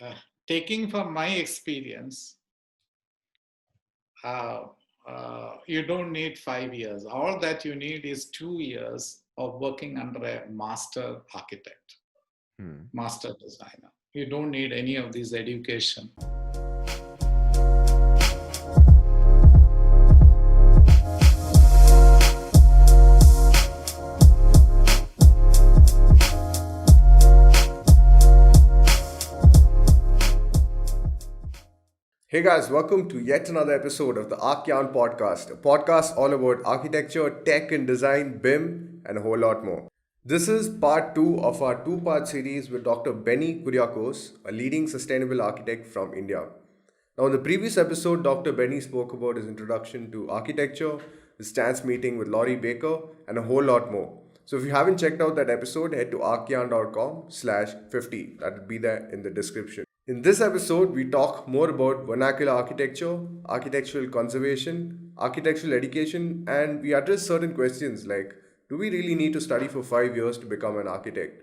uh, taking from my experience, uh, you don't need 5 years. All that you need is 2 years of working under a master architect, Hmm. master designer. You don't need any of this education. Hey guys, welcome to yet another episode of the Archgyan podcast, a podcast all about architecture, tech and design, BIM, and a whole lot more. This is part two of our two-part series with Dr. Benny Kuriakose, a leading sustainable architect from India. Now, in the previous episode, Dr. Benny spoke about his introduction to architecture, his stance meeting with Laurie Baker, and a whole lot more. So if you haven't checked out that episode, head to archgyan.com/50. That will be there in the description. In this episode, we talk more about vernacular architecture, architectural conservation, architectural education, and we address certain questions like, do we really need to study for 5 years to become an architect?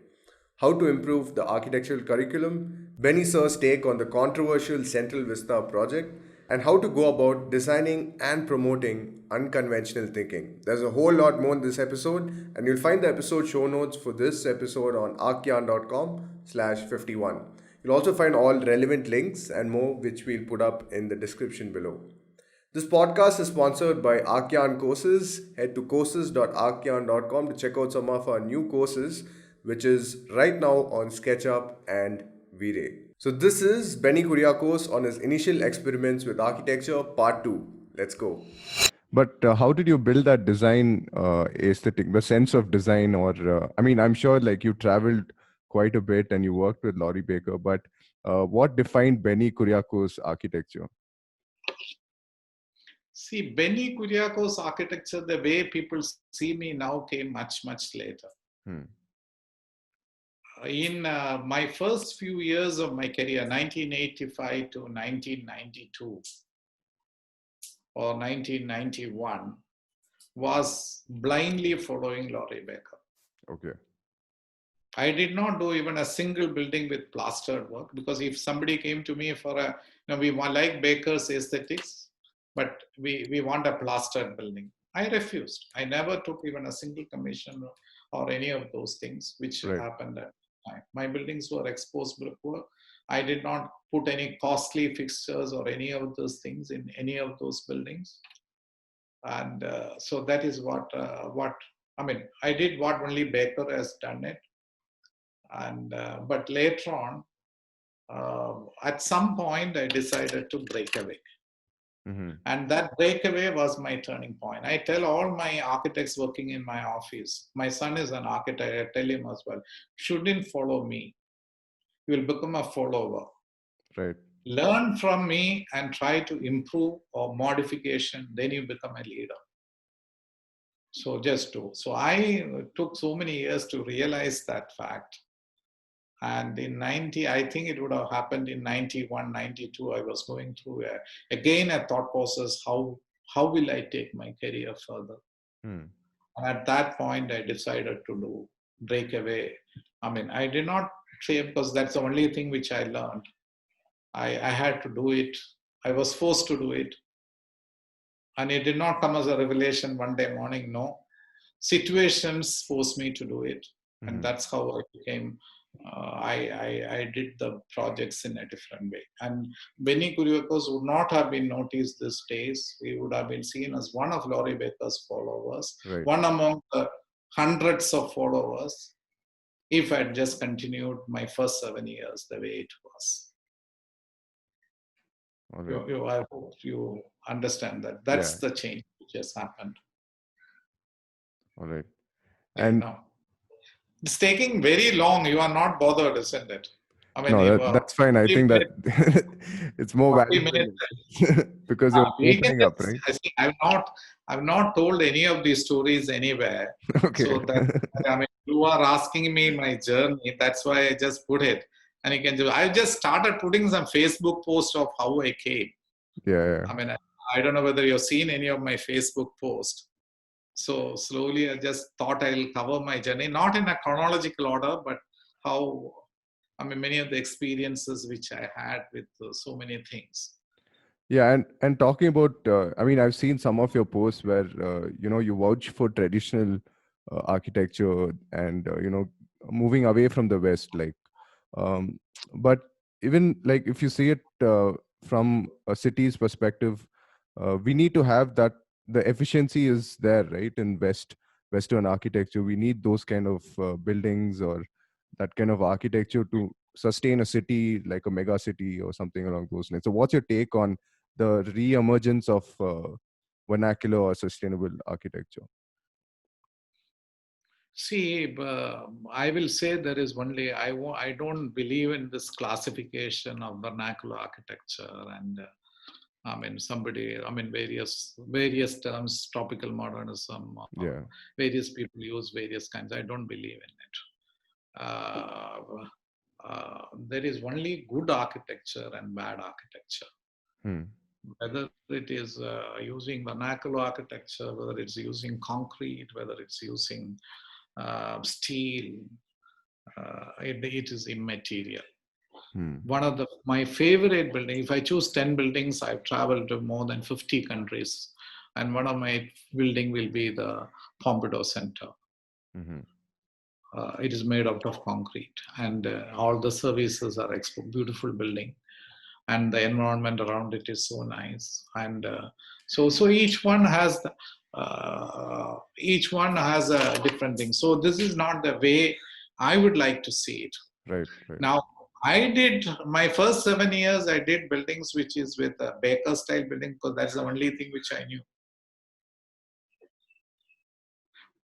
How to improve the architectural curriculum, Benny Sir's take on the controversial Central Vista project, and how to go about designing and promoting unconventional thinking. There's a whole lot more in this episode, and you'll find the episode show notes for this episode on archgyan.com/51. You'll also find all relevant links and more, which we'll put up in the description below. This podcast is sponsored by Archgyan Courses. Head to courses.archgyan.com to check out some of our new courses, which is right now on Sketchup and Vray. So this is Benny Kuriakose on his initial experiments with architecture, part 2. Let's go. But how did you build that design aesthetic, the sense of design? Or, I'm sure like you traveled quite a bit and you worked with Laurie Baker, but what defined Benny Kuriakose architecture? See, Benny Kuriakose architecture, the way people see me now, came much, much later. Hmm. In my first few years of my career, 1985 to 1992 or 1991, was blindly following Laurie Baker. Okay. I did not do even a single building with plastered work, because if somebody came to me for a, we want like Baker's aesthetics, but we want a plastered building, I refused. I never took even a single commission or any of those things, which Right. happened at the time. My buildings were exposed brickwork. I did not put any costly fixtures or any of those things in any of those buildings. And so that is what I did what only Baker has done it. And but later on, at some point, I decided to break away. Mm-hmm. And that breakaway was my turning point. I tell all my architects working in my office, my son is an architect, I tell him as well, shouldn't follow me. You will become a follower. Right. Learn from me and try to improve or modification, then you become a leader. So just do. So I took so many years to realize that fact. And in 90, I think it would have happened in 91, 92, I was going through again a thought process, how will I take my career further? Hmm. And at that point, I decided to break away. I did not say, because that's the only thing which I learned. I had to do it. I was forced to do it. And it did not come as a revelation one day morning, no. Situations forced me to do it. And that's how I became, I did the projects in a different way. And Benny Kuriakose would not have been noticed these days. He would have been seen as one of Laurie Baker's followers, Right. one among the hundreds of followers, if I had just continued my first 7 years the way it was. Right. I hope you understand that. That's the change which has happened. All right. And no, it's taking very long. You are not bothered, isn't it? That's fine. I think that it's more 40 valuable minutes. because you're We can opening up, right? I've not told any of these stories anywhere. Okay. So that you are asking me my journey. That's why I just put it. And you can do. I just started putting some Facebook posts of how I came. Yeah. I don't know whether you've seen any of my Facebook posts. So slowly, I just thought I'll cover my journey, not in a chronological order, but how I mean, many of the experiences which I had with so many things. Yeah, and talking about, I mean, I've seen some of your posts where you vouch for traditional architecture and moving away from the West, like, um, but even like if you see it from a city's perspective, we need to have that. The efficiency is there, right? In Western architecture, we need those kind of buildings or that kind of architecture to sustain a city like a mega city or something along those lines. So, what's your take on the re-emergence of vernacular or sustainable architecture? See, I will say there is only, I don't believe in this classification of vernacular architecture and I mean, various terms, tropical modernism, Yeah. various people use various kinds. I don't believe in it. There is only good architecture and bad architecture. Hmm. Whether it is using vernacular architecture, whether it's using concrete, whether it's using steel, it is immaterial. Hmm. One of my favorite buildings, if I choose 10 buildings, I've traveled to more than 50 countries. And one of my building will be the Pompidou Center. Hmm. It is made out of concrete and all the services are beautiful building and the environment around it is so nice. And so each one has a different thing. So this is not the way I would like to see it. Right. Right. Now, I did my first 7 years, I did buildings which is with a Baker style building because that's the only thing which I knew.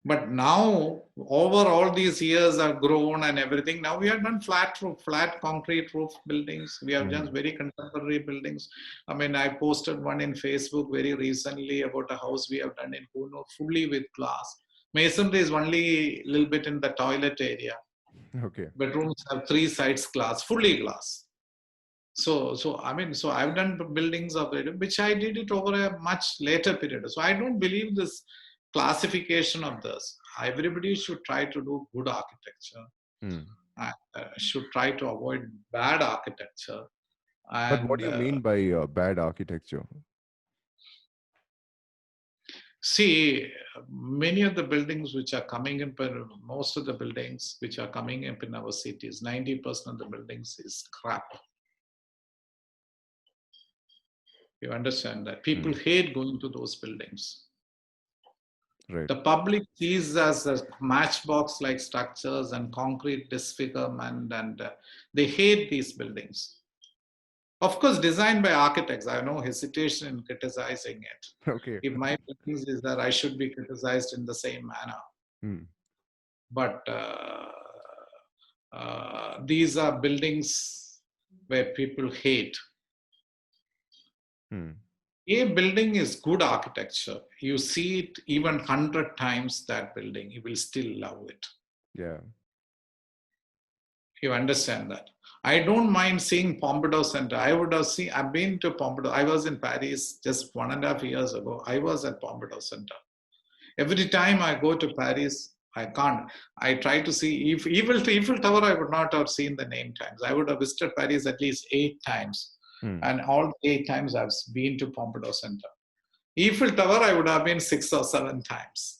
But now, over all these years, I've grown and everything. Now we have done flat roof, flat concrete roof buildings. We have done Hmm. very contemporary buildings. I mean, I posted one in Facebook very recently about a house we have done in Puno, fully with glass. Masonry is only a little bit in the toilet area. Okay. Bedrooms have three sides glass, fully glass. So I mean, so I've done buildings of it, which I did it over a much later period. So I don't believe this classification of this. Everybody should try to do good architecture Hmm. and should try to avoid bad architecture. But what And do you mean by bad architecture? see, many of the buildings which are coming up, most of the buildings which are coming up in our cities, 90% of the buildings is crap. You understand that? People Hmm. hate going to those buildings. Right. The public sees as a matchbox like structures and concrete disfigurement, and they hate these buildings. Of course, designed by architects. I have no hesitation in criticizing it. Okay. If my buildings is that I should be criticized in the same manner. Hmm. But these are buildings where people hate. Hmm. A building is good architecture. You see it even 100 times that building, you will still love it. Yeah. You understand that? I don't mind seeing Pompidou Center. I would have seen, I've been to Pompidou. I was in Paris just 1.5 years ago. I was at Pompidou Center. Every time I go to Paris, I can't. I try to see if Eiffel Tower, I would not have seen the name times. I would have visited Paris at least 8 times. Hmm. And all 8 times I've been to Pompidou Center. Eiffel Tower, I would have been 6 or 7 times.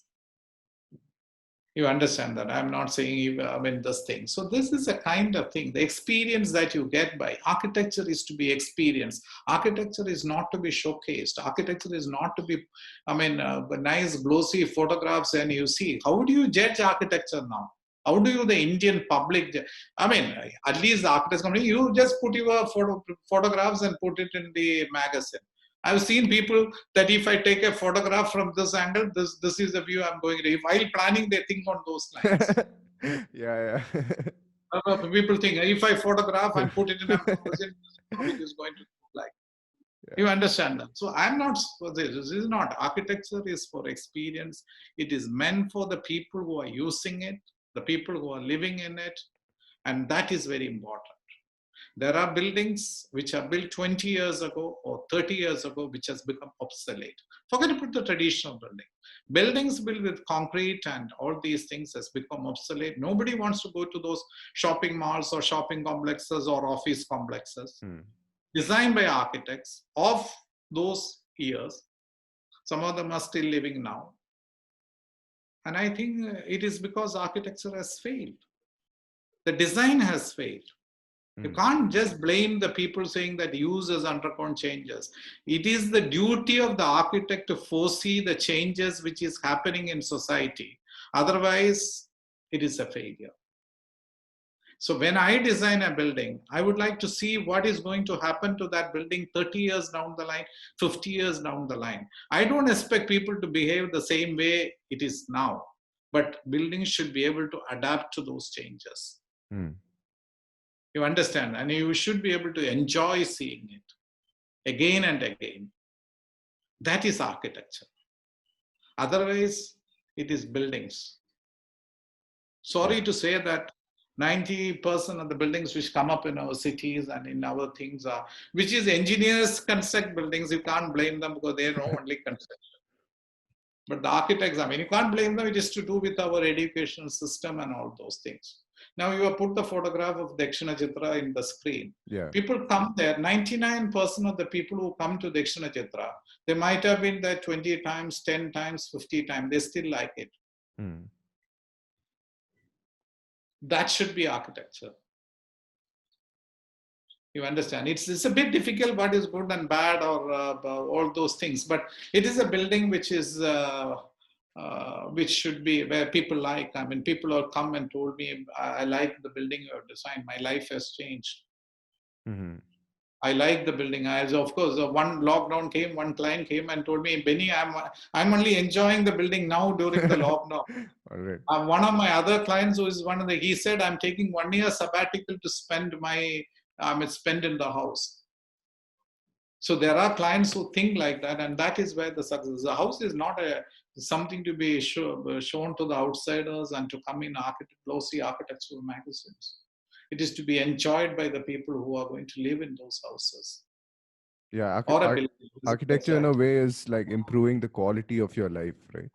You understand that I'm not saying, I mean, this thing. So this is a kind of thing. The experience that you get by architecture is to be experienced. Architecture is not to be showcased. Architecture is not to be, I mean, nice glossy photographs and you see. How do you judge architecture now? How do you, the Indian public, I mean, at least the architects company, you just put your photographs and put it in the magazine. I've seen people that if I take a photograph from this angle, this is the view I'm going to. While planning, they think on those lines. Yeah. People think if I photograph Yeah. and put it in a magazine, this is how it is going to look like. You Yeah. understand that? So I'm not for this. This is not architecture is for experience. It is meant for the people who are using it, the people who are living in it, and that is very important. There are buildings which are built 20 years ago or 30 years ago, which has become obsolete. Forget about the traditional building. Buildings built with concrete and all these things has become obsolete. Nobody wants to go to those shopping malls or shopping complexes or office complexes designed by architects of those years. Some of them are still living now. And I think it is because architecture has failed. The design has failed. You can't just blame the people saying that use has undergone changes. It is the duty of the architect to foresee the changes which is happening in society. Otherwise, it is a failure. So when I design a building, I would like to see what is going to happen to that building 30 years down the line, 50 years down the line. I don't expect people to behave the same way it is now, but buildings should be able to adapt to those changes. You understand? And you should be able to enjoy seeing it again and again. That is architecture. Otherwise, it is buildings. Sorry to say that 90% of the buildings which come up in our cities and in our things are, which is engineers construct buildings. You can't blame them because they know only construction. But the architects, I mean, you can't blame them. It is to do with our education system and all those things. Now you have put the photograph of Dakshina Chitra in the screen. Yeah. People come there, 99% of the people who come to Dakshina Chitra, they might have been there 20 times, 10 times, 50 times. They still like it. That should be architecture. You understand? It's a bit difficult what is good and bad or all those things. But it is a building which is which should be where people like. I mean, people have come and told me, I like the building you have designed. My life has changed. I like the building. Of course, one lockdown came, one client came and told me, Benny, I'm only enjoying the building now during the lockdown. All right. One of my other clients who is he said, I'm taking 1 year sabbatical to spend in the house. So there are clients who think like that, and that is where the success. The house is not something to be shown to the outsiders and to come in glossy architectural magazines. It is to be enjoyed by the people who are going to live in those houses. Yeah, architecture in a way is like improving the quality of your life, right?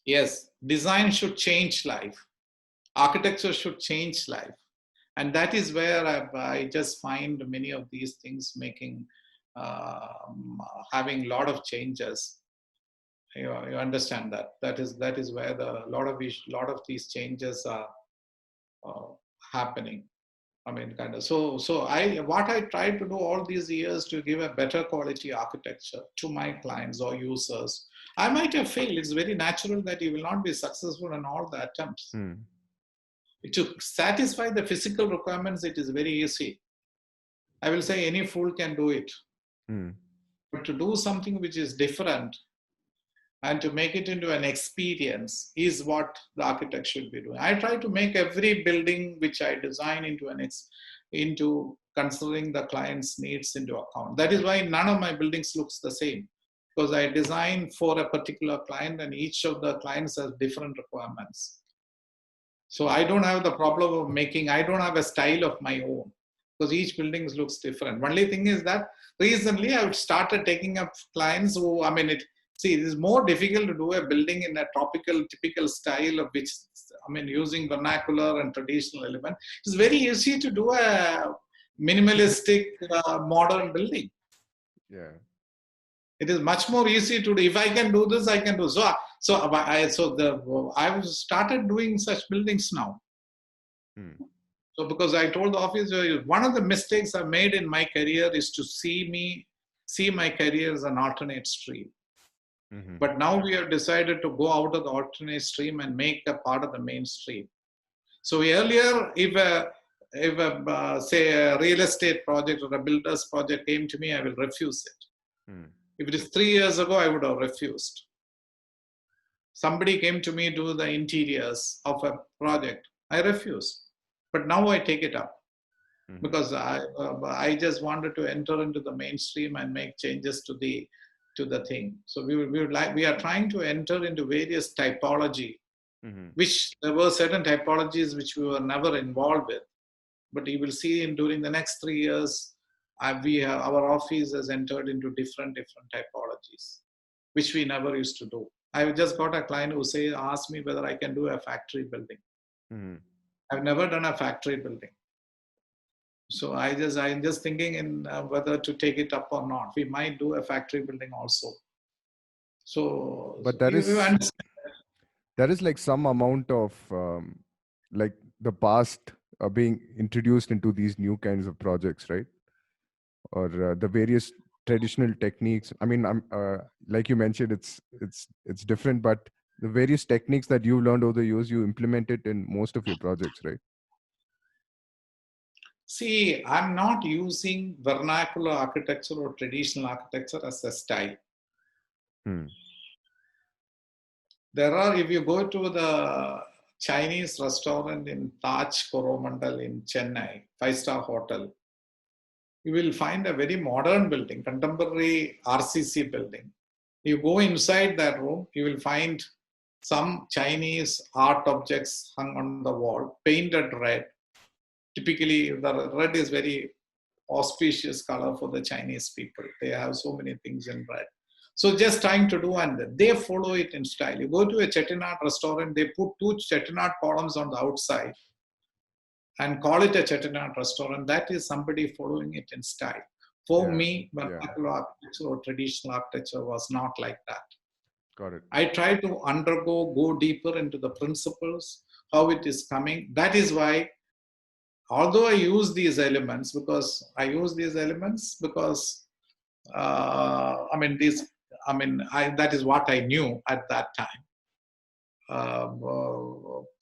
Yes, design should change life. Architecture should change life. And that is where I just find many of these things having a lot of changes. You understand that. That is where a lot of these changes are happening. I mean, kind of. So what I tried to do all these years to give a better quality architecture to my clients or users. I might have failed. It's very natural that you will not be successful in all the attempts. To satisfy the physical requirements, it is very easy. I will say any fool can do it. But to do something which is different and to make it into an experience is what the architect should be doing. I try to make every building which I design into considering the client's needs into account. That is why none of my buildings looks the same, because I design for a particular client and each of the clients has different requirements. So I don't have the problem of I don't have a style of my own, because each building looks different. Only thing is that recently I've started taking up clients who, it is more difficult to do a building in a typical style of which, using vernacular and traditional element. It's very easy to do a minimalistic modern building. Yeah. It is much more easy to do. If I can do this, I can do. I've started doing such buildings now. So because I told the office, one of the mistakes I've made in my career is to see my career as an alternate stream. But now we have decided to go out of the alternate stream and make a part of the mainstream. So earlier, if say a real estate project or a builder's project came to me, I will refuse it. If it is 3 years ago, I would have refused. Somebody came to me to do the interiors of a project. I refused. But now I take it up because I just wanted to enter into the mainstream and make changes to the thing. So we are trying to enter into various typology, which there were certain typologies which we were never involved with. But you will see during the next 3 years, our office has entered into different typologies, which we never used to do. I just got a client who asked me whether I can do a factory building. I've never done a factory building. So I'm just thinking in whether to take it up or not. We might do a factory building also. So but that you is understand. there is like some amount of like the past being introduced into these new kinds of projects, right? Or the various traditional techniques. I mean, I'm like you mentioned, it's different, but the various techniques that you've learned over the years, you implement it in most of your projects, right? See, I'm not using vernacular architecture or traditional architecture as a style. If you go to the Chinese restaurant in Taj Coromandel in Chennai, 5-star hotel, you will find a very modern building, contemporary RCC building. You go inside that room, you will find some Chinese art objects hung on the wall, painted red. Typically, the red is very auspicious color for the Chinese people. They have so many things in red. So just trying to do, and they follow it in style. You go to a Chettinad restaurant, they put 2 Chettinad columns on the outside and call it a Chettinad restaurant. That is somebody following it in style. For me, vernacular architecture or traditional architecture was not like that. Got it. I try to go deeper into the principles, how it is coming. That is why, although I use these elements, that is what I knew at that time,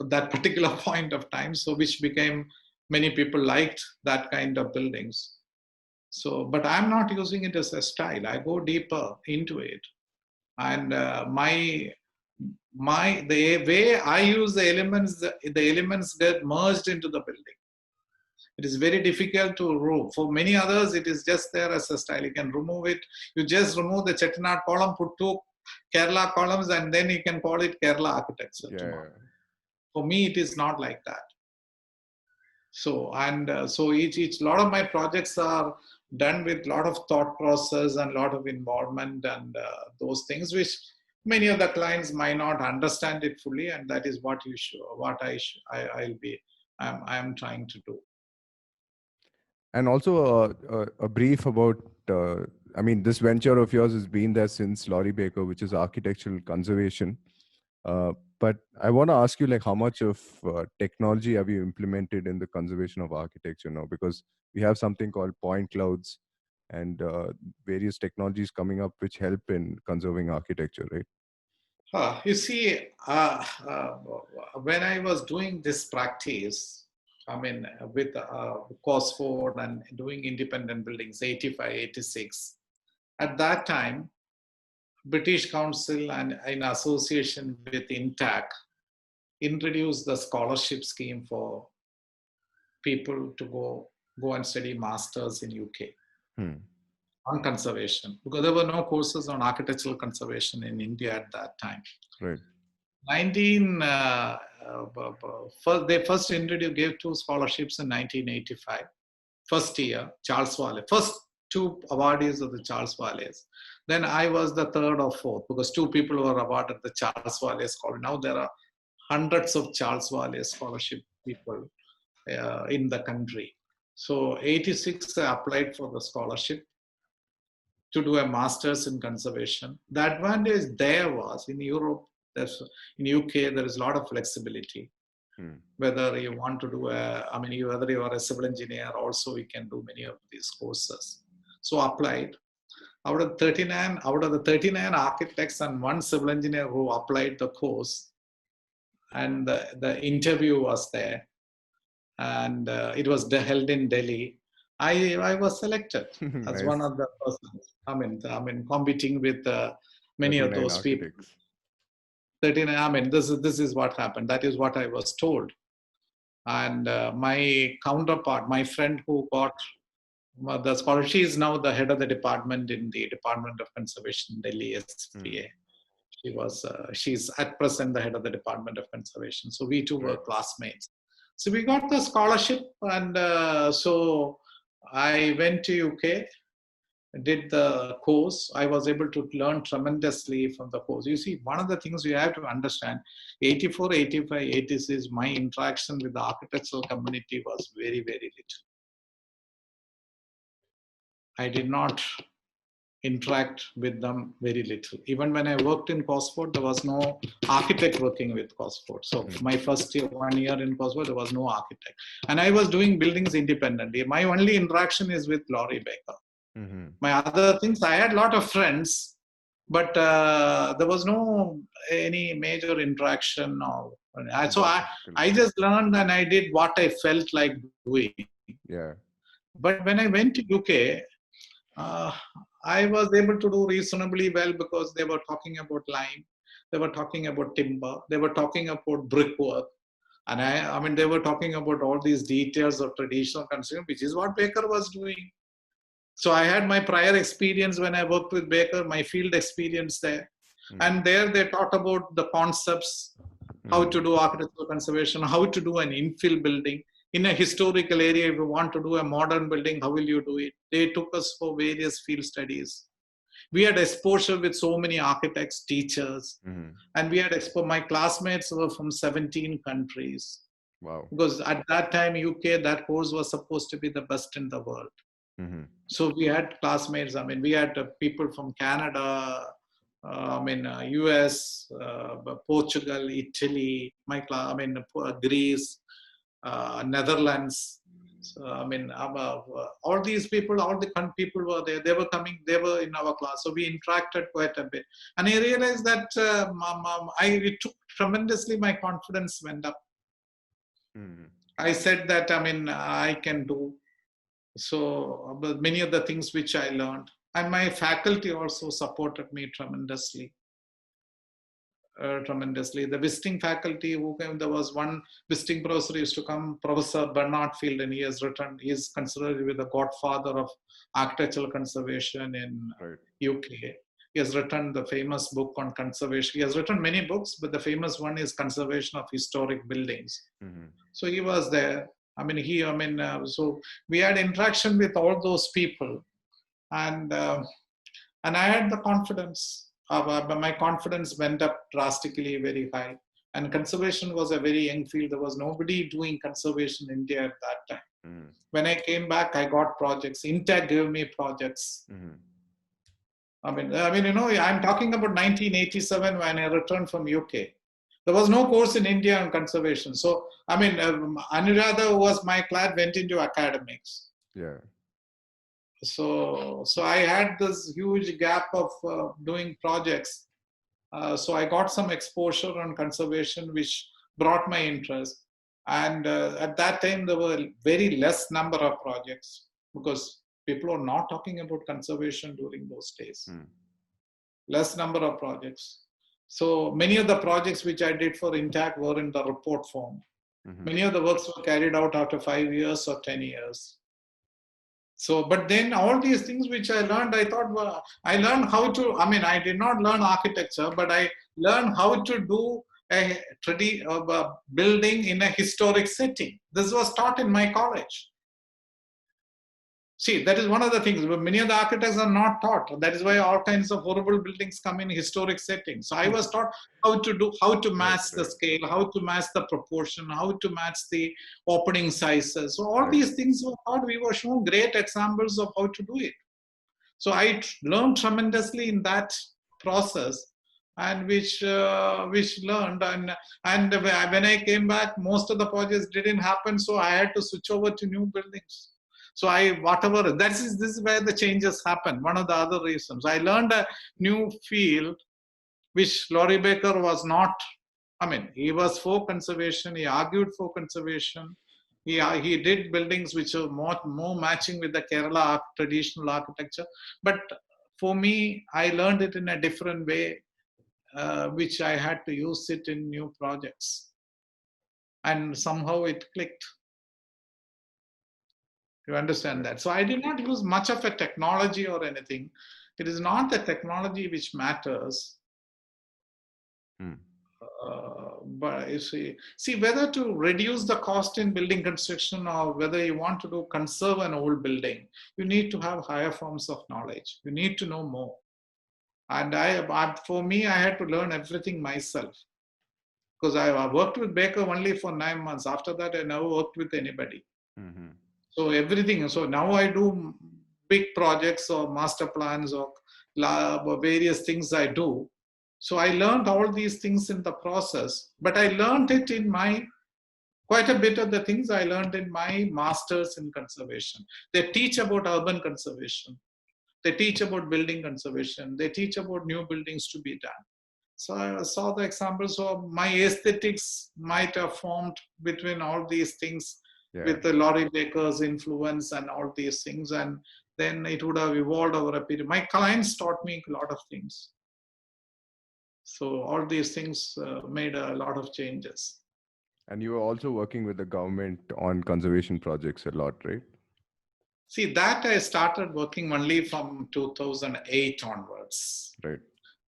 that particular point of time. So, which became, many people liked that kind of buildings. So, but I'm not using it as a style. I go deeper into it, and the way I use the elements get merged into the building. It is very difficult to remove. For many others, it is just there as a style. You can remove it. You just remove the Chettinad column, put 2 Kerala columns, and then you can call it Kerala architecture tomorrow. For me, it is not like that. So, so each lot of my projects are done with a lot of thought process and a lot of involvement and those things, which many of the clients might not understand it fully, and that is what I am trying to do. And also a brief about, I mean, this venture of yours has been there since Laurie Baker, which is architectural conservation. But I want to ask you, like, how much of technology have you implemented in the conservation of architecture now? Because we have something called point clouds and various technologies coming up which help in conserving architecture, right? You see, when I was doing this practice, I mean, with Cosford and doing independent buildings, 85, 86, at that time, British Council and in association with INTAC introduced the scholarship scheme for people to go and study masters in UK on conservation, because there were no courses on architectural conservation in India at that time. Right. They first gave 2 scholarships in 1985. First year, Charles Wale. First 2 awardees of the Charles Wales. Then I was the 3rd or 4th, because 2 people were awarded the Charles Wale Scholarship. Now there are hundreds of Charles Wale Scholarship people in the country. So 86, I applied for the scholarship to do a master's in conservation. The advantage there was, in Europe, in UK, there is a lot of flexibility. Whether you want to do whether you are a civil engineer, also we can do many of these courses. So applied. Out of the 39 architects and 1 civil engineer who applied the course, and the interview was there, and it was held in Delhi. I was selected as one of the persons. I mean, competing with many of those architects. People. 39. This is what happened. That is what I was told. And my counterpart, my friend who got the scholarship, she is now the head of the department in the Department of Conservation, Delhi SPA. She's at present the head of the Department of Conservation. So we two were classmates. So we got the scholarship, and so I went to UK, did the course. I was able to learn tremendously from the course. You see, one of the things you have to understand, 84, 85, 86, my interaction with the architectural community was very, very little. I did not interact with them very little. Even when I worked in Cosford, there was no architect working with Cosford. So my first year, 1 year in Cosford, there was no architect. And I was doing buildings independently. My only interaction is with Laurie Baker. My other things, I had a lot of friends, but there was no any major interaction. So I just learned and I did what I felt like doing. Yeah. But when I went to UK, I was able to do reasonably well because they were talking about lime, they were talking about timber, they were talking about brickwork. And I mean, they were talking about all these details of traditional construction, which is what Baker was doing. So I had my prior experience when I worked with Baker, my field experience there. And there they taught about the concepts, how to do architectural conservation, how to do an infill building. In a historical area, if you want to do a modern building, how will you do it? They took us for various field studies. We had exposure with so many architects, teachers, and we had my classmates were from 17 countries. Wow. Because at that time, UK, that course was supposed to be the best in the world. So we had classmates. I mean, we had people from Canada, US, Portugal, Italy, Greece, Netherlands. So, all these people, all the people were there. They were coming. They were in our class. So we interacted quite a bit. And I realized that it took tremendously. My confidence went up. I said that, I can do. So many of the things which I learned, and my faculty also supported me tremendously. The visiting faculty who came, there was one visiting professor used to come, Professor Bernard Field, and he is considered to be the godfather of architectural conservation in UK. He has written the famous book on conservation. He has written many books, but the famous one is Conservation of Historic Buildings. So he was there. So we had interaction with all those people, and I had the confidence. My confidence went up drastically, very high. And conservation was a very young field. There was nobody doing conservation in India at that time. When I came back, I got projects. Intact gave me projects. I'm talking about 1987 when I returned from UK. There was no course in India on conservation. So, Anuradha, who was my class, went into academics. Yeah. So I had this huge gap of doing projects. So I got some exposure on conservation, which brought my interest. And at that time, there were very less number of projects because people were not talking about conservation during those days. Less number of projects. So many of the projects which I did for Intact were in the report form. Many of the works were carried out after 5 years or 10 years. So, but then all these things which I learned, I thought, well, I learned how to, I did not learn architecture, but I learned how to do a building in a historic setting. This was taught in my college. See, that is one of the things. Many of the architects are not taught. That is why all kinds of horrible buildings come in historic settings. So I was taught how to match the scale, how to match the proportion, how to match the opening sizes. So all these things were taught. We were shown great examples of how to do it. So I learned tremendously in that process, and which learned. And when I came back, most of the projects didn't happen. So I had to switch over to new buildings. So this is where the changes happen. One of the other reasons. I learned a new field, which Laurie Baker was not. He was for conservation. He argued for conservation. He did buildings which are more matching with the Kerala traditional architecture. But for me, I learned it in a different way, which I had to use it in new projects. And somehow it clicked. You understand that? So I did not use much of a technology or anything. It is not the technology which matters. But you see whether to reduce the cost in building construction or whether you want to do conserve an old building, you need to have higher forms of knowledge. You need to know more. And for me, I had to learn everything myself because I worked with Baker only for 9 months. After that, I never worked with anybody. Mm-hmm. So everything. So now I do big projects or master plans or lab or various things I do. So I learned all these things in the process, but I learned it in quite a bit of the things I learned in my masters in conservation. They teach about urban conservation. They teach about building conservation. They teach about new buildings to be done. So I saw the examples of my aesthetics might have formed between all these things Yeah. with the Laurie Baker's influence and all these things. And then it would have evolved over a period. My clients taught me a lot of things. So all these things made a lot of changes. And you were also working with the government on conservation projects a lot, right? See, that I started working only from 2008 onwards. Right.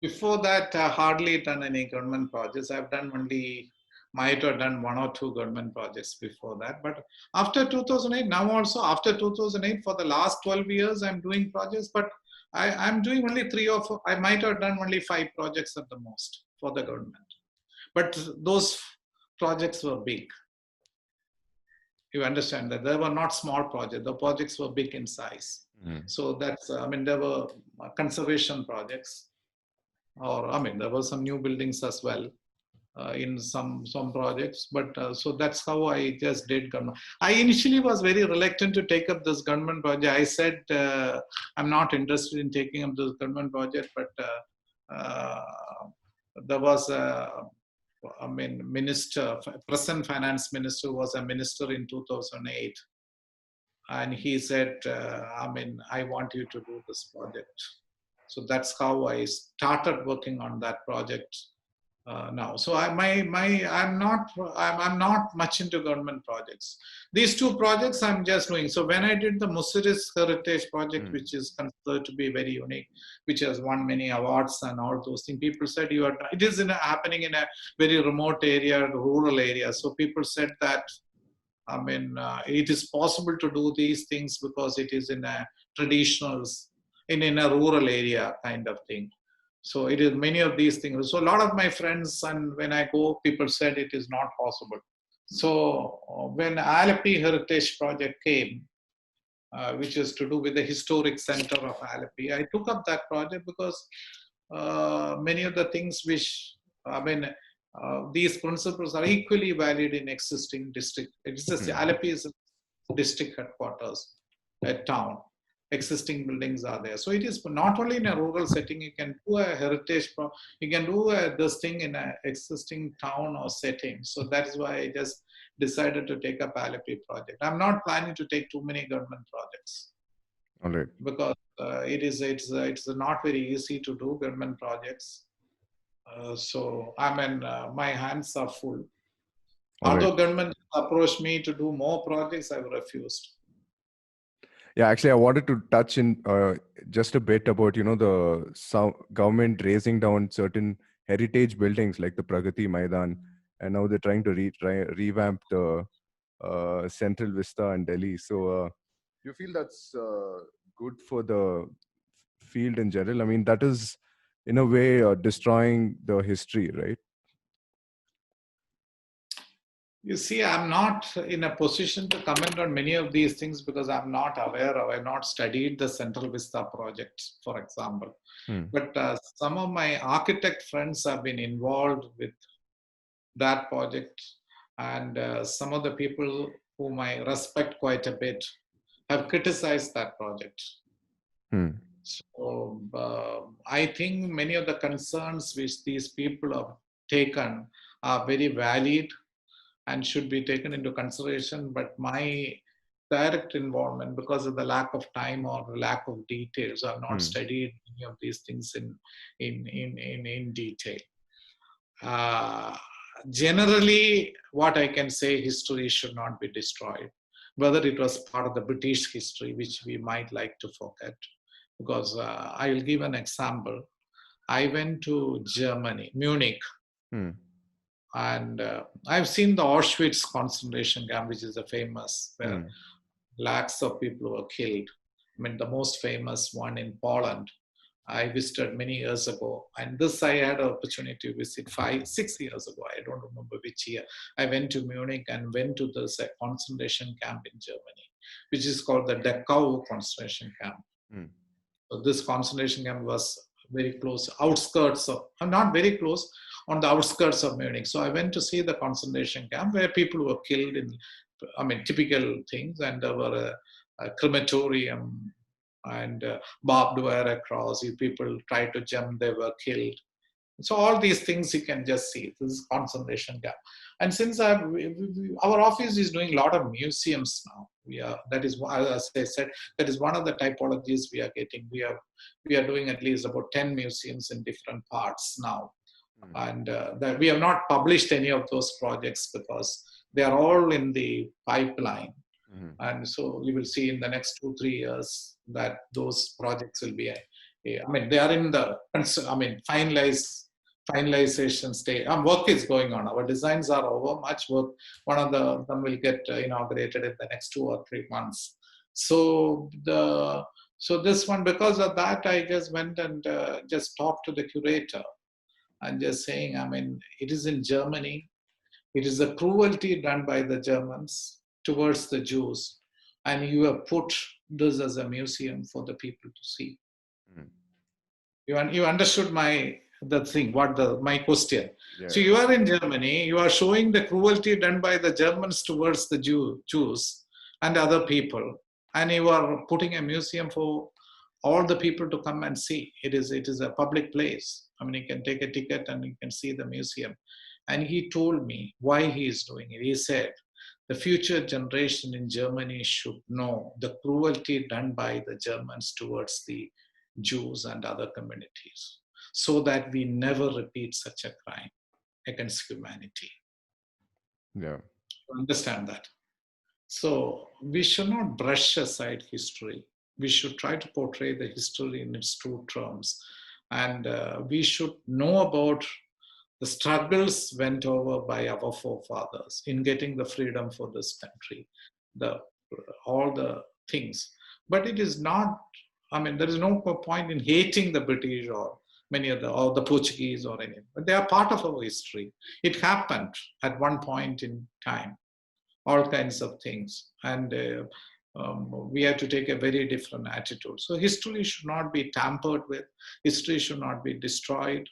Before that, I hardly done any government projects. I've done might have done one or two government projects before that. But after 2008, now also after 2008, for the last 12 years, I'm doing projects, but I'm doing only 3 or 4. I might have done only 5 projects at the most for the government. But those projects were big. You understand that they were not small projects. The projects were big in size. So that's, there were conservation projects, or there were some new buildings as well in some projects. But so that's how I just did government. I initially was very reluctant to take up this government project. I said I'm not interested in taking up this government project, but there was present finance minister was a minister in 2008, and he said, I want you to do this project. So that's how I started working on that project now. So I'm not much into government projects. These 2 projects I'm just doing. So when I did the Muziris Heritage Project, which is considered to be very unique, which has won many awards and all those things, people said it is happening in a very remote area, rural area. So people said that it is possible to do these things because it is in a traditional, in a rural area kind of thing. So it is many of these things. So a lot of my friends, and when I go, people said it is not possible. So when Alleppey Heritage Project came, which is to do with the historic center of Alleppey, I took up that project because many of the things which, these principles are equally valid in existing district. Alleppey is a district headquarters, a town. Existing buildings are there. So it is not only in a rural setting, you can do a heritage, you can do this thing in an existing town or setting. So that's why I just decided to take up Alleppey project. I'm not planning to take too many government projects. All right. Because it's not very easy to do government projects. So my hands are full. Although government approached me to do more projects, I refused. Yeah, actually, I wanted to touch in just a bit about, the government raising down certain heritage buildings like the Pragati Maidan, and now they're trying to revamp the Central Vista in Delhi. So you feel that's good for the field in general? I mean, that is, in a way, destroying the history, right? You see, I'm not in a position to comment on many of these things because I'm not aware of, I've not studied the Central Vista project, for example. But some of my architect friends have been involved with that project, and some of the people whom I respect quite a bit have criticized that project. So I think many of the concerns which these people have taken are very valid and should be taken into consideration. But my direct involvement, because of the lack of time or the lack of details, I've not studied any of these things in detail. Generally, what I can say, history should not be destroyed, whether it was part of the British history, which we might like to forget. Because I will give an example. I went to Germany, Munich, And I've seen the Auschwitz concentration camp, which is a famous, where lakhs of people were killed. I mean, the most famous one in Poland. I visited many years ago, and this I had an opportunity to visit 5, 6 years ago. I don't remember which year. I went to Munich and went to this concentration camp in Germany, which is called the Dachau concentration camp. So this concentration camp was very close, outskirts of, not very close, on the outskirts of Munich. So I went to see the concentration camp where people were killed in, I mean, typical things, and there were a crematorium and barbed wire across. If people tried to jump, they were killed. So all these things you can just see. This is concentration camp. And since our office is doing a lot of museums now, that is, as I said, that is one of the typologies we are getting. We are doing at least about 10 museums in different parts now. And that we have not published any of those projects because they are all in the pipeline. And so you will see in the next 2-3 years that those projects will be, I mean, they are in the, finalization stage. Work is going on. Our designs are over, much work. One of them will get inaugurated in the next 2 or 3 months. So this one, because of that, I just went and just talked to the curator and just saying, I mean, it is in Germany. It is a cruelty done by the Germans towards the Jews, and you have put this as a museum for the people to see. You understood my question. Yeah. So you are in Germany, you are showing the cruelty done by the Germans towards the Jews and other people, and you are putting a museum for all the people to come and see. It is a public place. I mean, you can take a ticket and you can see the museum. And he told me why he is doing it. He said, the future generation in Germany should know the cruelty done by the Germans towards the Jews and other communities, so that we never repeat such a crime against humanity. Yeah. Understand that. So we should not brush aside history. We should try to portray the history in its true terms. And we should know about the struggles went over by our forefathers in getting the freedom for this country, all the things. But it is not, I mean, there is no point in hating the British or or the Portuguese or anything. But they are part of our history. It happened at one point in time, all kinds of things. And we have to take a very different attitude. So history should not be tampered with. History should not be destroyed.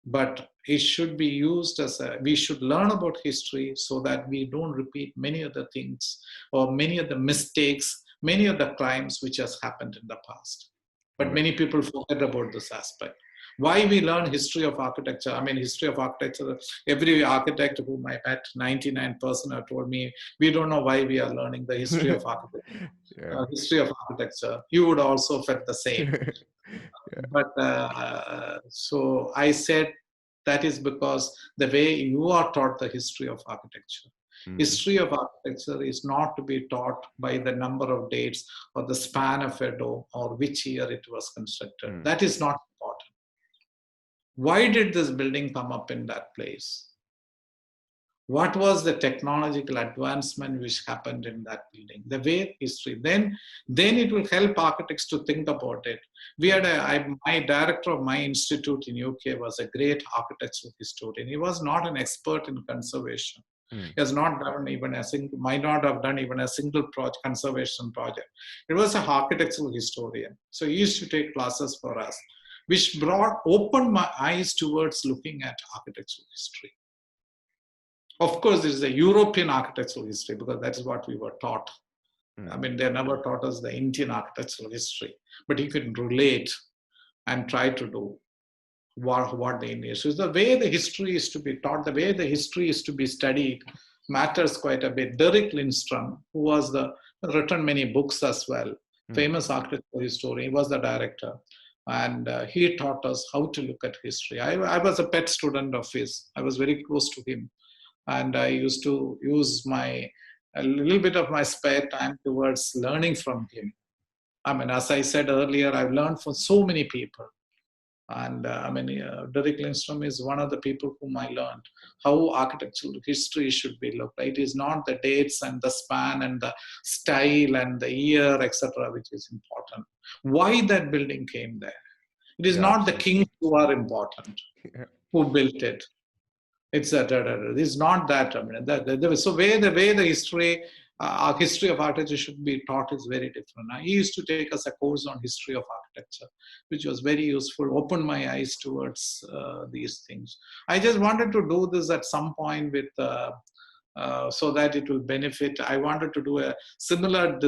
But it should be used we should learn about history so that we don't repeat many of the things or many of the mistakes, many of the crimes which has happened in the past. But many people forget about this aspect. Why we learn history of architecture? I mean, history of architecture, every architect whom I met, 99% have told me, we don't know why we are learning the history of architecture. History of architecture. You would also felt the same. But so I said, that is because the way you are taught the history of architecture. History of architecture is not to be taught by the number of dates or the span of a dome or which year it was constructed. That is not important. Why did this building come up in that place? What was the technological advancement which happened in that building? The way history, then it will help architects to think about it. We had my director of my institute in UK was a great architectural historian. He was not an expert in conservation. He has not done even might not have done even a single conservation project. It was an architectural historian. So he used to take classes for us, which opened my eyes towards looking at architectural history. Of course, there is a European architectural history because that is what we were taught. I mean, they never taught us the Indian architectural history, but you can relate and try to do what the Indian history is. The way the history is to be taught, the way the history is to be studied matters quite a bit. Derek Lindstrom, who was written many books as well, famous architectural historian, he was the director. And he taught us how to look at history. I was a pet student of his. I was very close to him. And I used to use a little bit of my spare time towards learning from him. I mean, as I said earlier, I've learned from so many people. And Derek Lindstrom is one of the people whom I learned how architectural history should be looked. It is not the dates and the span and the style and the year, etc., which is important. Why that building came there? It is Yeah, not the absolutely. kings who are important, Yeah. who built it. It's not that. So the way the history of architecture should be taught is very different. He used to take us a course on history of architecture, which was very useful. Opened my eyes towards these things. I just wanted to do this at some point with. So that it will benefit. I wanted to do a similar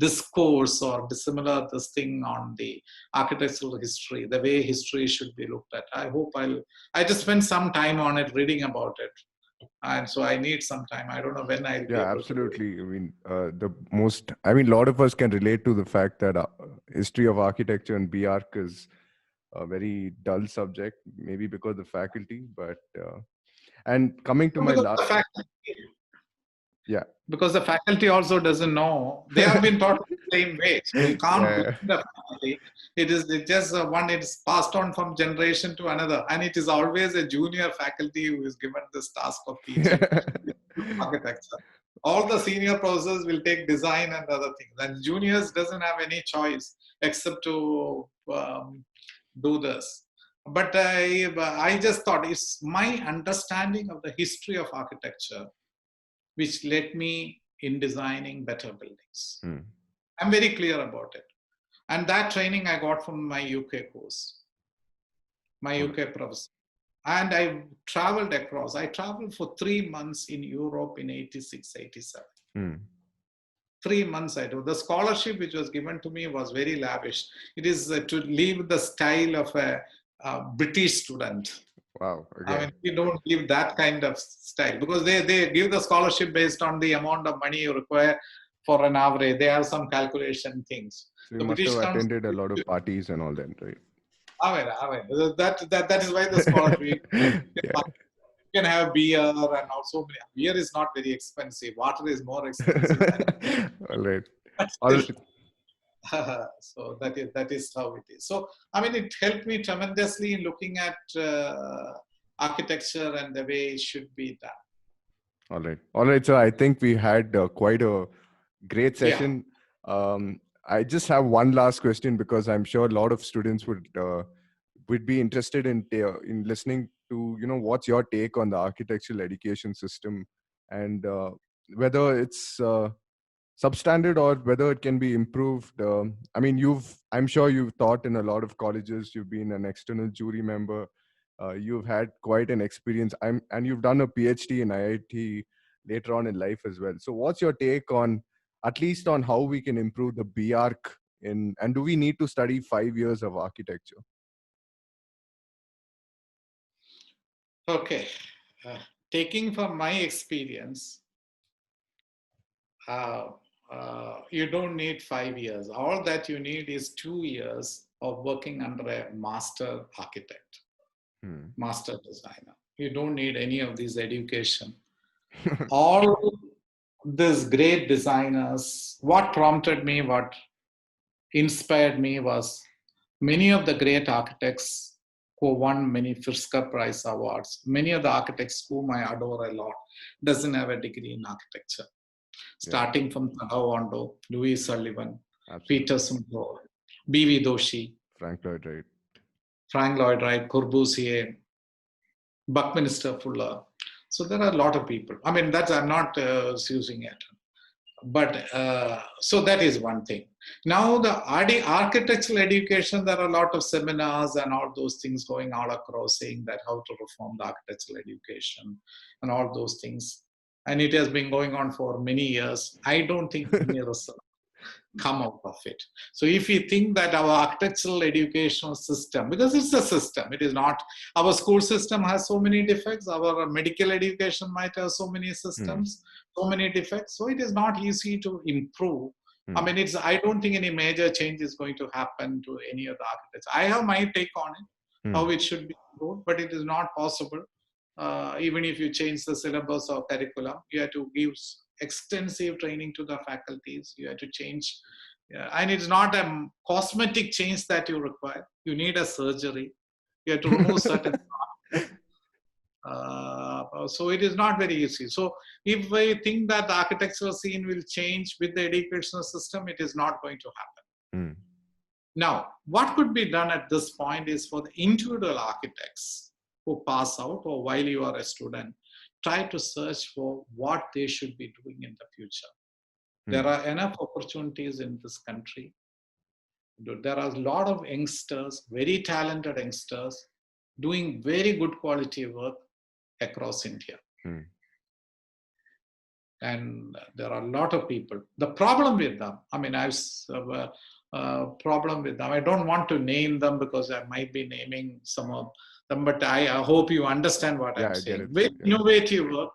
discourse or similar this thing on the architectural history, the way history should be looked at. I just spent some time on it, reading about it. And so I need some time. I don't know when I'll be Yeah, able to do it. absolutely. A lot of us can relate to the fact that history of architecture and BArch is a very dull subject, maybe because of the faculty. But and coming to my Because last, the fact yeah, because the faculty also doesn't know. They have been taught the same way, so you can't blame yeah, the faculty. It's just one. It's passed on from generation to another, and it is always a junior faculty who is given this task of teaching architecture. All the senior professors will take design and other things, and juniors doesn't have any choice except to do this. But I just thought it's my understanding of the history of architecture which led me in designing better buildings. Hmm. I'm very clear about it. And that training I got from my UK course, my All UK professor. And I traveled across. I traveled for 3 months in Europe in 86, 87. hmm. 3 months I do. The scholarship which was given to me was very lavish. It is to live the style of a British student. Wow. I Okay. mean, we don't give that kind of style because they give the scholarship based on the amount of money you require for an average. They have some calculation things. So you The must have British Council, attended a lot of parties and all that, right? that is why the scholarship. Yeah. You can have beer and also beer is not very expensive. Water is more expensive than All right. but All still. right. So that is how it is. So it helped me tremendously in looking at architecture and the way it should be done. All right. All right. So I think we had quite a great Yeah. session. I just have one last question because I'm sure a lot of students would be interested in listening to what's your take on the architectural education system and whether it's substandard or whether it can be improved. I'm sure you've taught in a lot of colleges. You've been an external jury member. You've had quite an experience. And you've done a PhD in IIT later on in life as well. So, what's your take on, at least on how we can improve the BArch and do we need to study 5 years of architecture? Okay. Taking from my experience, you don't need 5 years. All that you need is 2 years of working under a master architect, master designer. You don't need any of these education. All these great designers, what prompted me, what inspired me was many of the great architects who won many Fisker Prize awards, many of the architects whom I adore a lot, doesn't have a degree in architecture. Yeah, Starting from Tadao Ando, Louis Sullivan, absolutely. Peter Simcoe, B.V. Doshi, Frank Lloyd Wright. Frank Lloyd Wright, Corbusier, Buckminster Fuller. So there are a lot of people. I'm not using it. But so that is one thing. Now the architectural education, there are a lot of seminars and all those things going all across saying that how to reform the architectural education and all those things. And it has been going on for many years. I don't think any result come out of it. So if you think that our architectural educational system, because it's a system, it is not, our school system has so many defects, our medical education might have so many Hmm. systems, so many defects, so it is not easy to improve. Hmm. I don't think any major change is going to happen to any of the architects. I have my take on it, Hmm. how it should be improved, but it is not possible. Even if you change the syllabus or curriculum, you have to give extensive training to the faculties. You have to change, and it's not a cosmetic change that you require. You need a surgery. You have to remove certain. So it is not very easy. So if we think that the architectural scene will change with the educational system, it is not going to happen. Mm. Now, what could be done at this point is for the individual architects who pass out or while you are a student, try to search for what they should be doing in the future. There are enough opportunities in this country. There are a lot of youngsters, very talented youngsters, doing very good quality work across India. Mm. And there are a lot of people. The problem with them, I mean, I've problem with them. I don't want to name them because I might be naming some of them, but I hope you understand what I'm I get saying. it. Very Yeah. innovative work,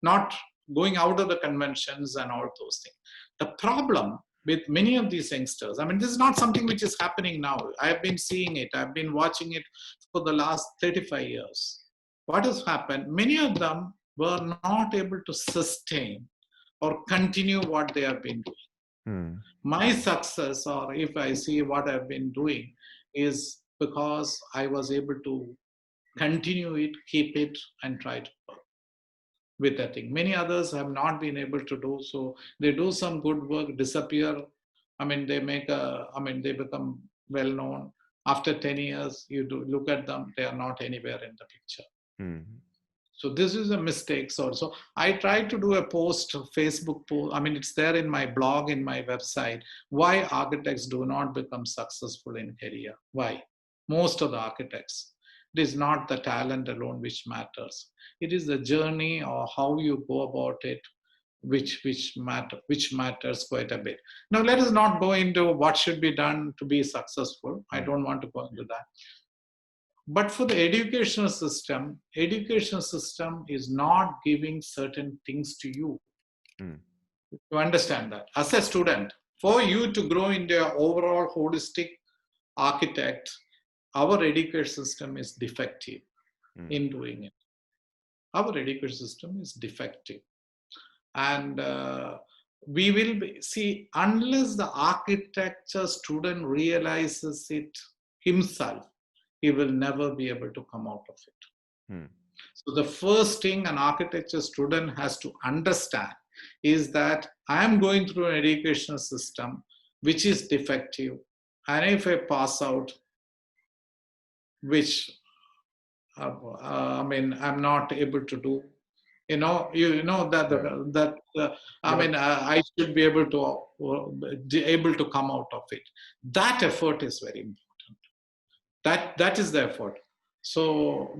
not going out of the conventions and all those things. The problem with many of these youngsters, I mean, this is not something which is happening now. I've been seeing it. I've been watching it for the last 35 years. What has happened? Many of them were not able to sustain or continue what they have been doing. My success, or if I see what I've been doing, is because I was able to continue it, keep it, and try to work with that thing. Many others have not been able to do so. They do some good work, disappear. I mean, they they become well known. After 10 years, you do look at them, they are not anywhere in the picture. So this is a mistake. So I tried to do a post, Facebook post. I mean, it's there in my blog, in my website. Why architects do not become successful in career? Why? Most of the architects. It is not the talent alone which matters. It is the journey or how you go about it, which matters quite a bit. Now let us not go into what should be done to be successful. I don't want to go into that. But for the educational system is not giving certain things to you. You understand that as a student, for you to grow into an overall holistic architect, our education system is defective in doing it. Our education system is defective. And we will see, unless the architecture student realizes it himself, he will never be able to come out of it. So the first thing an architecture student has to understand is that I am going through an educational system which is defective, and if I pass out, which I'm not able to do, I should be able to come out of it. That effort is very important. That is the effort. So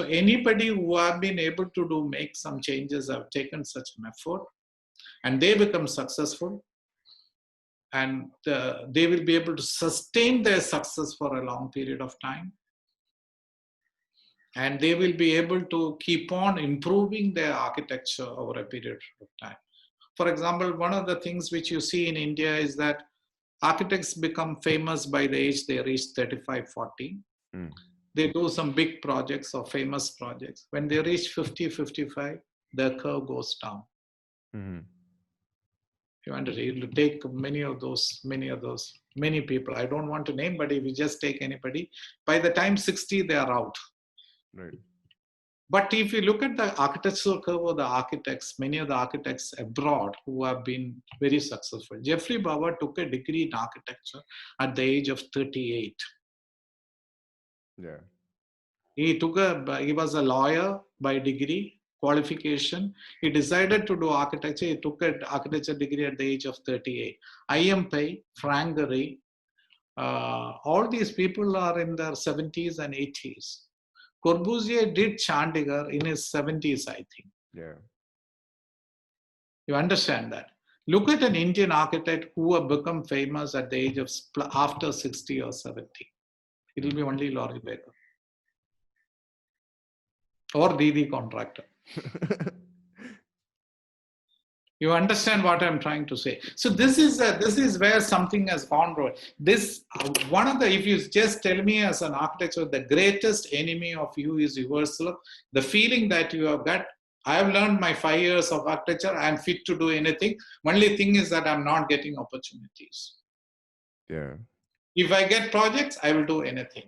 anybody who have been able to make some changes have taken such an effort, and they become successful, and they will be able to sustain their success for a long period of time, and they will be able to keep on improving their architecture over a period of time. For example, one of the things which you see in India is that architects become famous by the age they reach 35, 40. They do some big projects or famous projects. When they reach 50, 55, the curve goes down. You understand? It will take many people. I don't want to name, but if you just take anybody, by the time 60, they are out. Right. But if you look at the architectural curve of the architects, many of the architects abroad who have been very successful. Jeffrey Bauer took a degree in architecture at the age of 38. Yeah. He was a lawyer by degree, qualification. He decided to do architecture. He took an architecture degree at the age of 38. I.M. Pei, Frank Gehry, all these people are in their 70s and 80s. Corbusier did Chandigarh in his 70s, I think. Yeah. You understand that? Look at an Indian architect who have become famous at the age of after 60 or 70. It will be only Laurie Baker or Didi Contractor. You understand what I'm trying to say? So this is where something has gone wrong. If you just tell me as an architect, the greatest enemy of you is yourself. The feeling that you have got, I have learned my 5 years of architecture, I'm fit to do anything. Only thing is that I'm not getting opportunities. Yeah. If I get projects, I will do anything.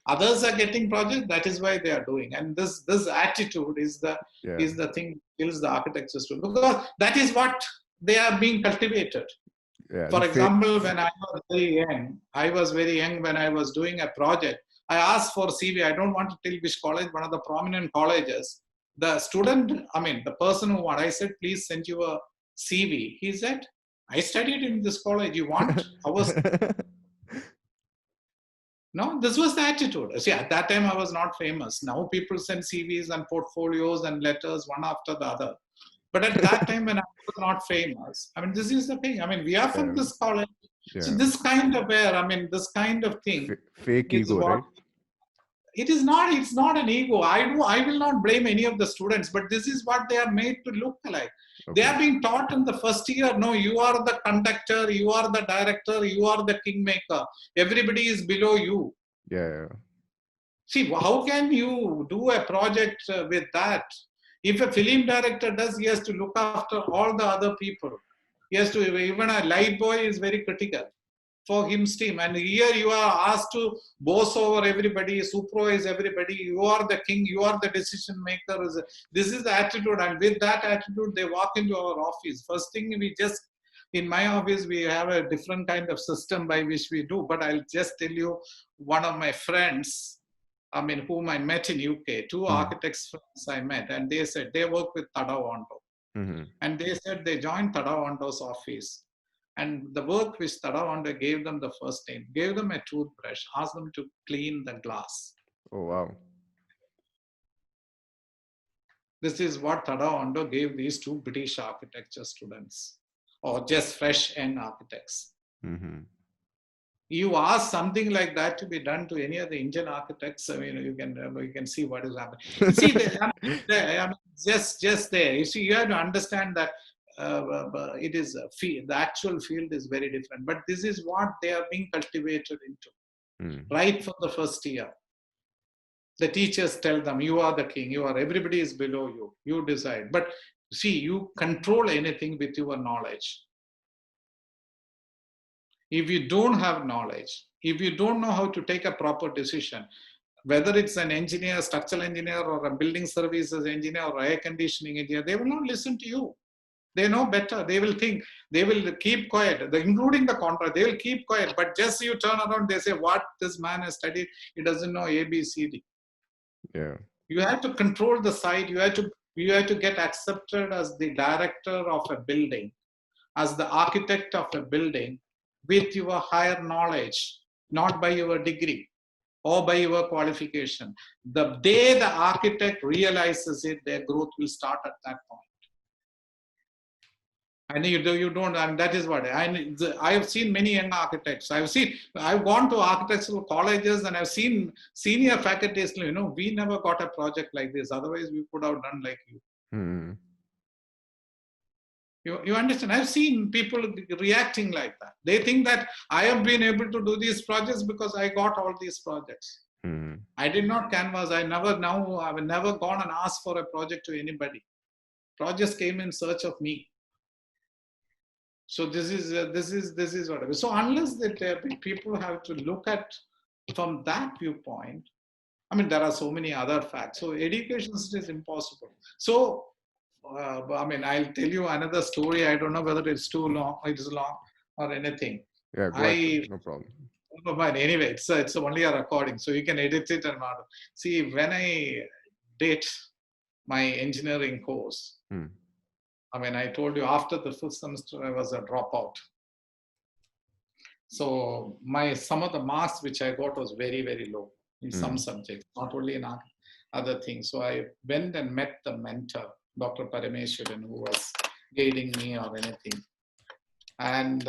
Others are getting projects. That is why they are doing. And this attitude is the Yeah. thing that kills the architecture student, because that is what they are being cultivated. Yeah. For example, when I was very young when I was doing a project. I asked for CV. I don't want to tell which college, one of the prominent colleges. The student, the person who won, I said, please send you a CV. He said, I studied in this college. You want? No, this was the attitude. See, at that time I was not famous. Now people send CVs and portfolios and letters one after the other. But at that time when I was not famous, this is the thing. We are from this college. Yeah. So this kind of this kind of thing fake is ego, what right? it's not an ego. I will not blame any of the students, but this is what they are made to look like. Okay. They are being taught in the first year, no, you are the conductor, you are the director, you are the kingmaker. Everybody is below you. Yeah. See, how can you do a project with that? If a film director does, he has to look after all the other people. He has to, even a light boy is very critical for his team. And here you are asked to boss over everybody, supervise everybody. You are the king, you are the decision maker. This is the attitude. And with that attitude, they walk into our office. First thing in my office, we have a different kind of system by which we do. But I'll just tell you, one of my friends, whom I met in UK, two architects friends I met, and they said they work with Tadao Ando. And they said they joined Tadao Ando's office. And the work which Tadao Ando gave them the first time, gave them a toothbrush, asked them to clean the glass. Oh, wow. This is what Tadao Ando gave these two British architecture students, or just fresh young architects. You ask something like that to be done to any of the Indian architects, you can see what is happening. See, just there. You see, you have to understand that it is a field. The actual field is very different. But this is what they are being cultivated into, right from the first year. The teachers tell them, you are the king. Everybody is below you. You decide. But see, you control anything with your knowledge. If you don't have knowledge, if you don't know how to take a proper decision, whether it's an engineer, structural engineer, or a building services engineer, or air conditioning engineer, they will not listen to you. They know better. They will think, they will keep quiet, including the contract. They will keep quiet. But just you turn around, they say, what this man has studied, he doesn't know A, B, C, D. Yeah. You have to control the site. You have to get accepted as the director of a building, as the architect of a building, with your higher knowledge, not by your degree or by your qualification. The day the architect realizes it, their growth will start at that point. And you don't, and that is what I have seen many young architects. I've gone to architectural colleges and I've seen senior faculties, we never got a project like this. Otherwise, we could have done like you. You understand? I've seen people reacting like that. They think that I have been able to do these projects because I got all these projects. I did not canvas. I've never gone and asked for a project to anybody. Projects came in search of me. So this is what. So unless people have to look at from that viewpoint, there are so many other facts. So education is impossible. So. I'll tell you another story. I don't know whether it's too long, or anything. Yeah, go ahead. No problem. But anyway, it's only a recording, so you can edit it and not. See, when I did my engineering course, I told you after the first semester I was a dropout. So some of the marks which I got was very, very low in some subjects, not only in other things. So I went and met the mentor, Dr. Parameswaran, who was guiding me or anything. And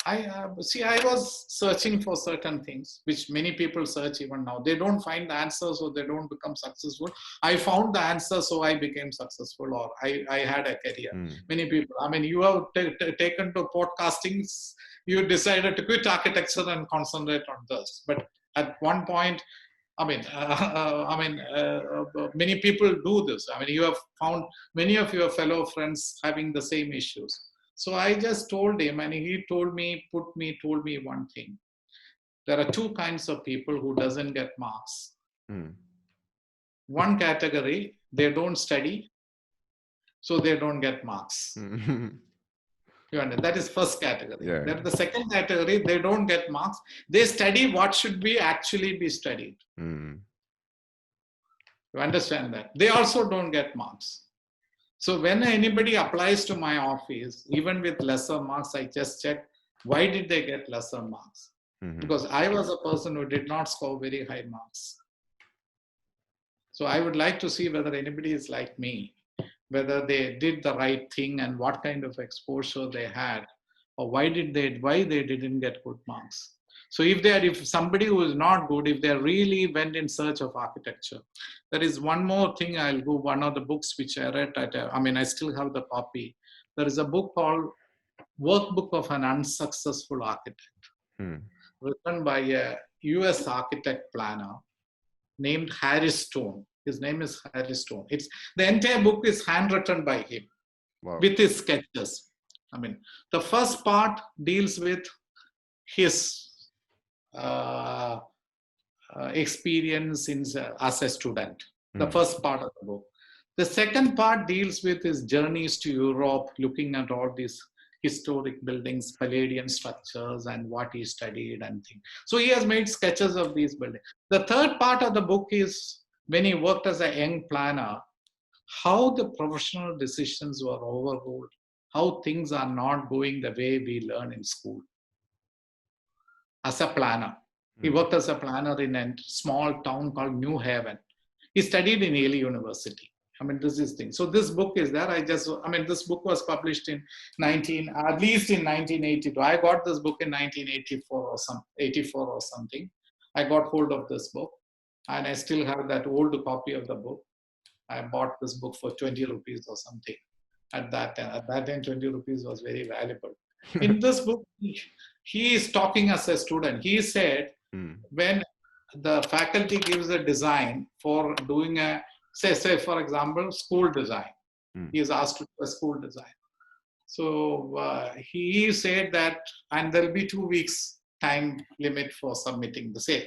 I was searching for certain things, which many people search even now. They don't find the answer, so they don't become successful. I found the answer, so I became successful, or I had a career. Many people, you have taken to podcasting, you decided to quit architecture and concentrate on this. But at one point, many people do this. You have found many of your fellow friends having the same issues. So I just told him, and he told me one thing. there are two kinds of people who doesn't get marks. Mm. One category, they don't study, so they don't get marks. Mm. You understand? That is first category. Yeah. Then the second category, they don't get marks. They study what should be actually be studied. Mm. You understand that? They also don't get marks. So when anybody applies to my office, even with lesser marks, I just check why did they get lesser marks? Mm-hmm. Because I was a person who did not score very high marks. So I would like to see whether anybody is like me, whether they did the right thing and what kind of exposure they had, or why they didn't get good marks. So if somebody who is not good, if they really went in search of architecture, there is one more thing. I'll go, one of the books which I read I still have the copy. There is a book called Workbook of an Unsuccessful Architect, written by a US architect planner named Harris Stone. His name is Harris Stone. The entire book is handwritten by him. Wow. With his sketches. The first part deals with his experience as a student. The first part of the book. The second part deals with his journeys to Europe, looking at all these historic buildings, Palladian structures, and what he studied and things. So he has made sketches of these buildings. The third part of the book is when he worked as a young planner, how the professional decisions were overruled, how things are not going the way we learn in school. As a planner, he worked as a planner in a small town called New Haven. He studied in Yale University. This is thing. So this book is there. This book was published in at least in 1982. I got this book in 1984 or something. I got hold of this book, and I still have that old copy of the book. I bought this book for 20 rupees or something. At that time, 20 rupees was very valuable. In this book, he is talking as a student. He said, when the faculty gives a design for doing a, say for example, school design. He is asked to do a school design. So he said that, and there'll be 2 weeks time limit for submitting the same.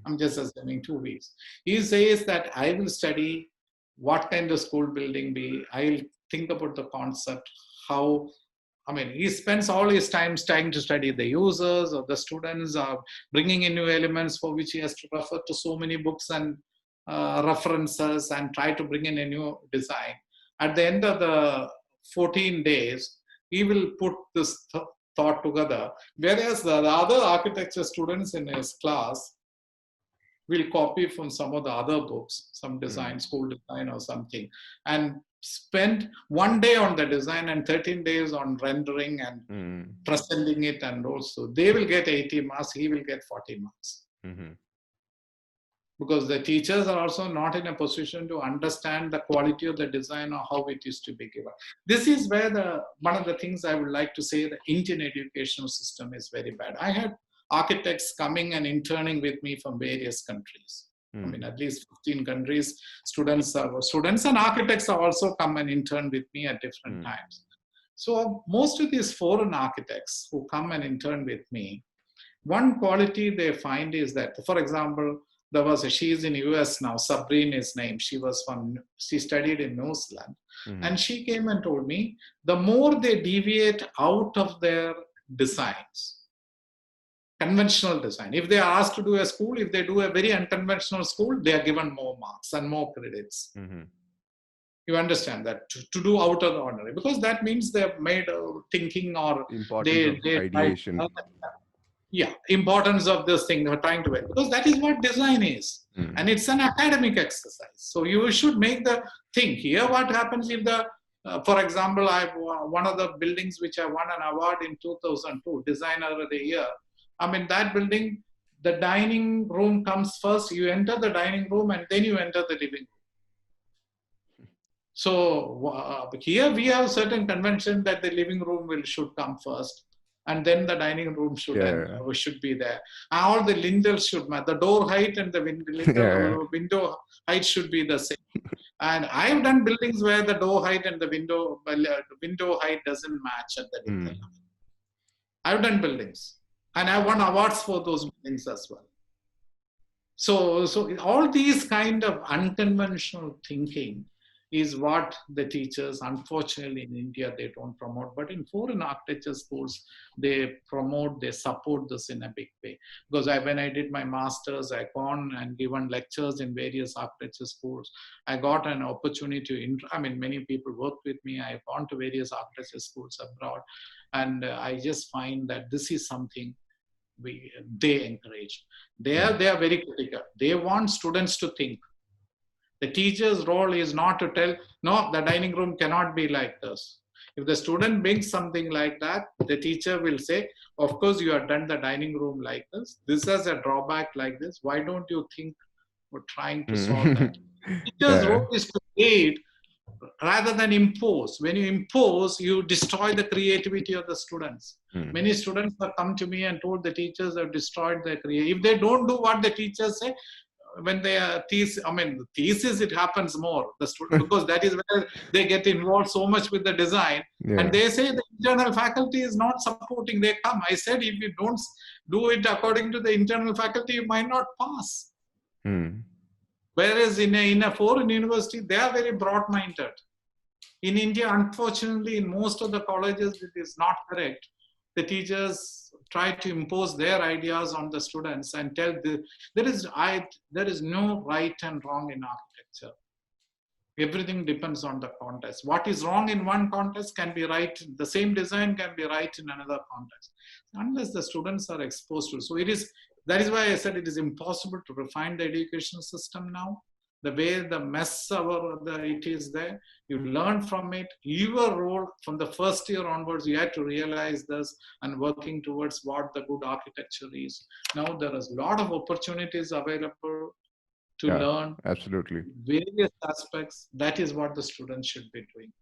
I'm just assuming 2 weeks. He says that I will study what kind of school building be. I'll think about the concept, how, he spends all his time trying to study the users or the students, or bringing in new elements for which he has to refer to so many books and references and try to bring in a new design. At the end of the 14 days, he will put this thought together, whereas the other architecture students in his class will copy from some of the other books, some design, school design or something, and spend 1 day on the design and 13 days on rendering and presenting it. And also they will get 80 marks, he will get 40 marks. Because the teachers are also not in a position to understand the quality of the design or how it is to be given. This is where one of the things I would like to say, the Indian educational system is very bad. I had architects coming and interning with me from various countries. At least 15 countries. Students and architects have also come and intern with me at different times. So most of these foreign architects who come and intern with me, one quality they find is that, for example, she's in US now, Sabrine is named. She studied in New Zealand. And she came and told me, the more they deviate out of their designs, conventional design. If they are asked to do a school, if they do a very unconventional school, they are given more marks and more credits. You understand that, to do out of the ordinary, because that means they have made thinking or ideation. Importance of this thing they are trying to make, because that is what design is. And it's an academic exercise. So you should make the thing. Here what happens if for example, one of the buildings which I won an award in 2002, Designer of the Year. That building, the dining room comes first. You enter the dining room and then you enter the living room. So here we have certain convention that the living room should come first, and then the dining room should be there. All the lintels should match. The door height and the window height should be the same. And I've done buildings where the door height and the window height doesn't match at the lintel. I've done buildings. And I won awards for those things as well. So all these kind of unconventional thinking is what the teachers, unfortunately in India, they don't promote. But in foreign architecture schools, they promote, they support this in a big way. Because when I did my master's, I gone and given lectures in various architecture schools. I got an opportunity to, many people worked with me. I've gone to various architecture schools abroad. And I just find that this is something they encourage. They are very critical. They want students to think. The teacher's role is not to tell, no, the dining room cannot be like this. If the student brings something like that, the teacher will say, of course, you have done the dining room like this. This has a drawback like this. Why don't you think we're trying to solve that? Teacher's role is to aid rather than impose. When you impose, you destroy the creativity of the students. Many students have come to me and told the teachers have destroyed their creativity. If they don't do what the teachers say, when they are thesis, it happens more. The student, because that is where they get involved so much with the design. And they say the internal faculty is not supporting. They come. I said, if you don't do it according to the internal faculty, you might not pass. Whereas in a foreign university, they are very broad-minded. In India, unfortunately, in most of the colleges, it is not correct. The teachers try to impose their ideas on the students and tell there is no right and wrong in architecture. Everything depends on the context. What is wrong in one context can be right. The same design can be right in another context, unless the students are exposed to. So that is why I said it is impossible to refine the education system now. The way the mess it is there, you learn from it. Your role from the first year onwards, you had to realize this and working towards what the good architecture is. Now there is a lot of opportunities available to learn absolutely various aspects. That is what the students should be doing.